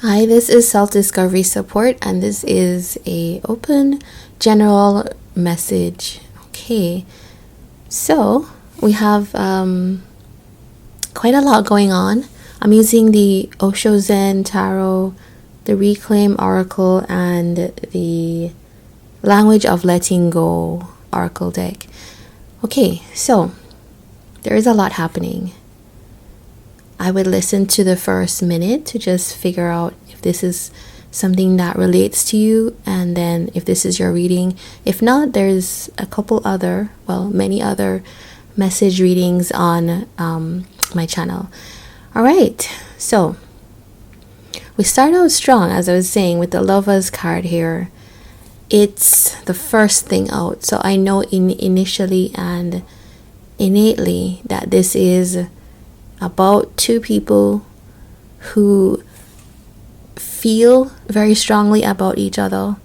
Hi, this is Self-Discovery Support, and this is a open general message. Okay, so we have quite a lot going on. I'm using the Osho Zen Tarot, the Reclaim Oracle, and the Language of Letting Go Oracle deck. Okay, so there is a lot happening. I would listen to the first minute to just figure out if this is something that relates to you, and then if this is your reading. If not, there's many other message readings on my channel. All right, so we start out strong, as I was saying, with the Lovers card here. It's the first thing out, so I know initially and innately that this is about two people who feel very strongly about each other.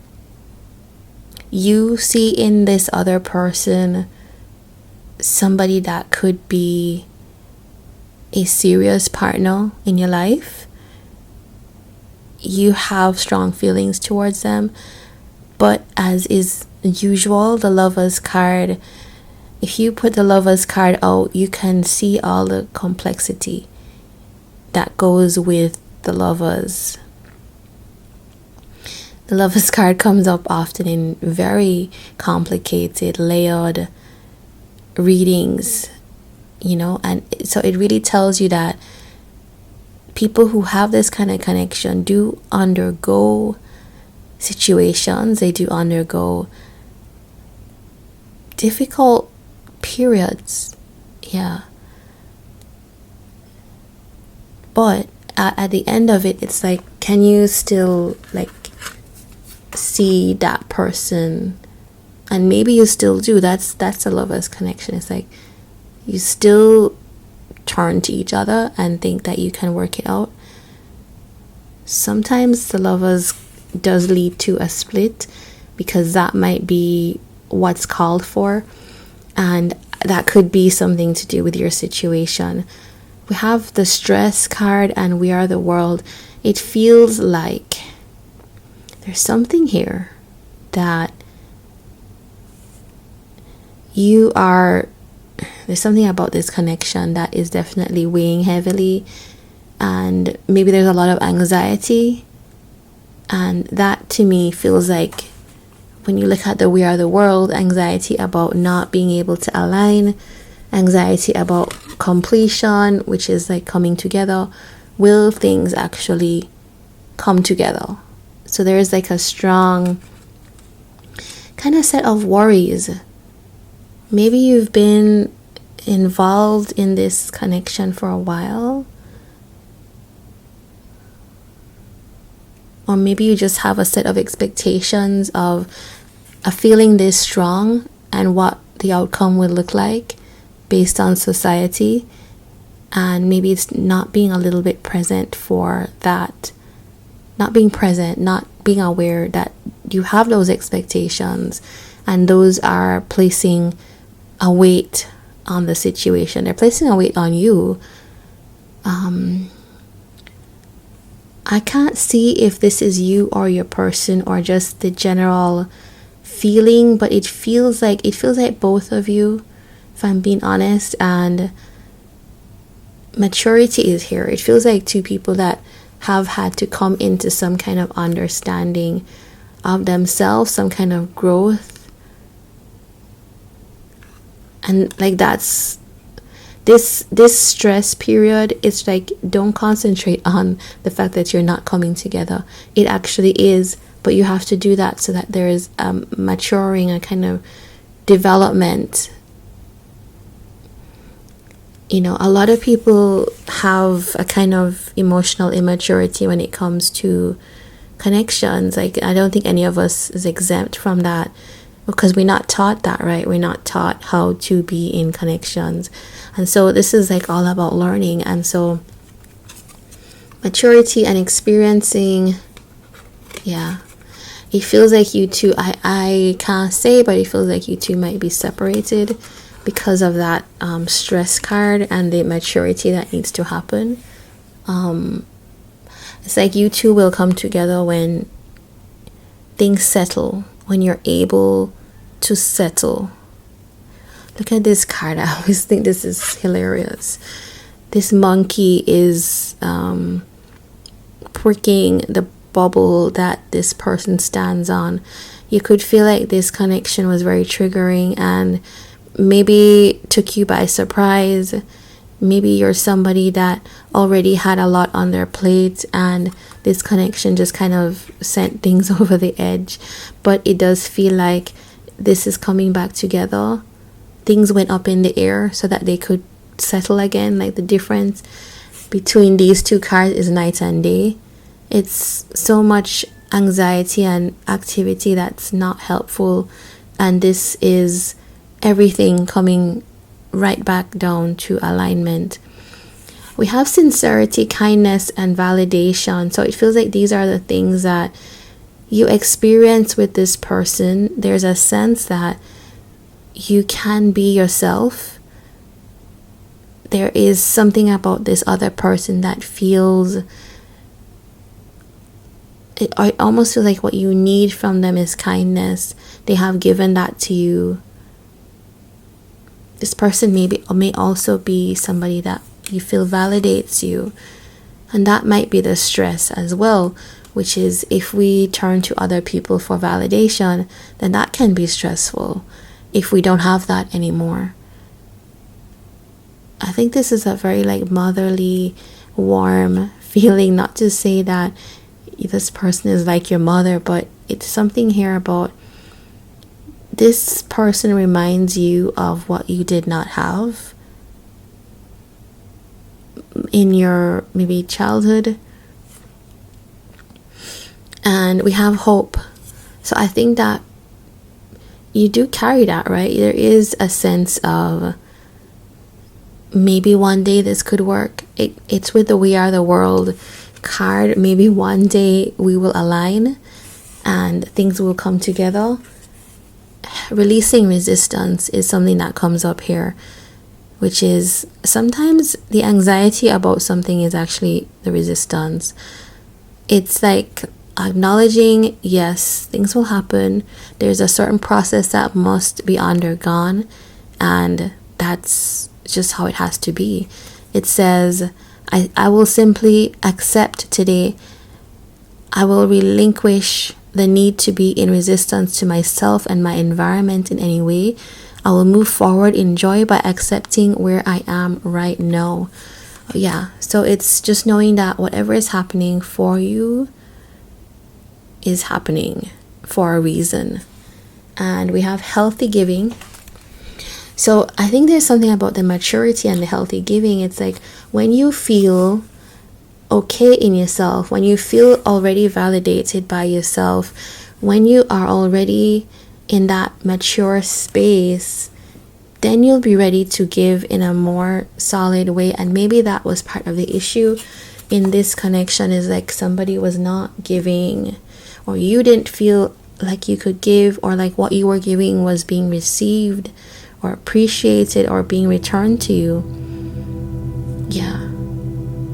You see in this other person somebody that could be a serious partner in your life. You have strong feelings towards them, but as is usual, the Lovers card, if you put the Lovers card out, you can see all the complexity that goes with the Lovers. The Lovers card comes up often in very complicated, layered readings, and so it really tells you that people who have this kind of connection do undergo situations, they do undergo difficult periods, but at the end of it, it's like, can you still see that person? And maybe you still do. That's a Lover's connection. It's like you still turn to each other and think that you can work it out. Sometimes the Lovers does lead to a split, because that might be what's called for, and that could be something to do with your situation. We have the Stress card and We Are the World. It feels like there's something here that there's something about this connection that is definitely weighing heavily, and maybe there's a lot of anxiety, and that to me feels like, when you look at the We Are the World, anxiety about not being able to align, anxiety about completion, which is like coming together. Will things actually come together? So there is like a strong kind of set of worries. Maybe you've been involved in this connection for a while, or maybe you just have a set of expectations of a feeling this strong and what the outcome will look like based on society, and maybe it's not being a little bit present for that, not being aware that you have those expectations, and those are placing a weight on the situation. They're placing a weight on you. I can't see if this is you or your person or just the general feeling, but it feels like both of you, if I'm being honest, and maturity is here. It feels like two people that have had to come into some kind of understanding of themselves, some kind of growth, and like that's this stress period. It's like, don't concentrate on the fact that you're not coming together. It actually is, but you have to do that so that there is maturing, a kind of development. A lot of people have a kind of emotional immaturity when it comes to connections. Like, I don't think any of us is exempt from that, because we're not taught that, right? We're not taught how to be in connections. And so this is like all about learning. And so maturity and experiencing, it feels like you two, I can't say, but it feels like you two might be separated because of that Stress card and the maturity that needs to happen. It's like you two will come together when things settle, when you're able to settle. Look at this card. I always think this is hilarious. This monkey is pricking the bubble that this person stands on. You could feel like this connection was very triggering and maybe took you by surprise. Maybe you're somebody that already had a lot on their plate and this connection just kind of sent things over the edge. But it does feel like this is coming back together. Things went up in the air so that they could settle again. Like the difference between these two cards is night and day. It's so much anxiety and activity that's not helpful, and this is everything coming right back down to alignment. We have sincerity, kindness, and validation. So it feels like these are the things that you experience with this person. There's a sense that you can be yourself. There is something about this other person that feels, I almost feel like what you need from them is kindness. They have given that to you. This person may also be somebody that you feel validates you. And that might be the stress as well, which is if we turn to other people for validation, then that can be stressful if we don't have that anymore. I think this is a very like motherly, warm feeling. Not to say that this person is like your mother, but it's something here about this person reminds you of what you did not have in your maybe childhood. And we have hope. So I think that you do carry that, right? There is a sense of maybe one day this could work. It's with the We Are the World card. Maybe one day we will align and things will come together. Releasing resistance is something that comes up here, which is sometimes the anxiety about something is actually the resistance. It's like acknowledging, yes, things will happen. There's a certain process that must be undergone, and that's just how it has to be. It says, I will simply accept today. I will relinquish the need to be in resistance to myself and my environment in any way. I will move forward in joy by accepting where I am right now. Yeah, so it's just knowing that whatever is happening for you is happening for a reason. And we have healthy giving. So I think there's something about the maturity and the healthy giving. It's like when you feel okay in yourself, when you feel already validated by yourself, when you are already in that mature space, then you'll be ready to give in a more solid way. And maybe that was part of the issue in this connection, is like somebody was not giving, or you didn't feel like you could give, or like what you were giving was being received or appreciated or being returned to you. Yeah.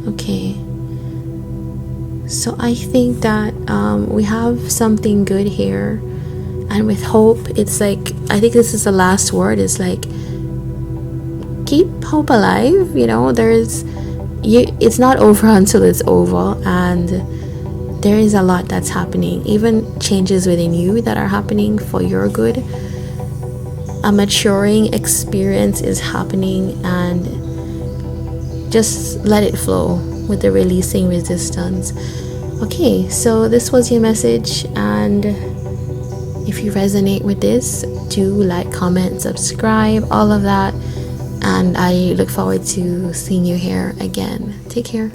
Okay. So I think that we have something good here. And with hope, it's like, I think this is the last word. It's like, keep hope alive. You know, it's not over until it's over. And there is a lot that's happening. Even changes within you that are happening for your good. A maturing experience is happening, and just let it flow with the releasing resistance. Okay, so this was your message, and if you resonate with this, do like, comment, subscribe, all of that, and I look forward to seeing you here again. Take care.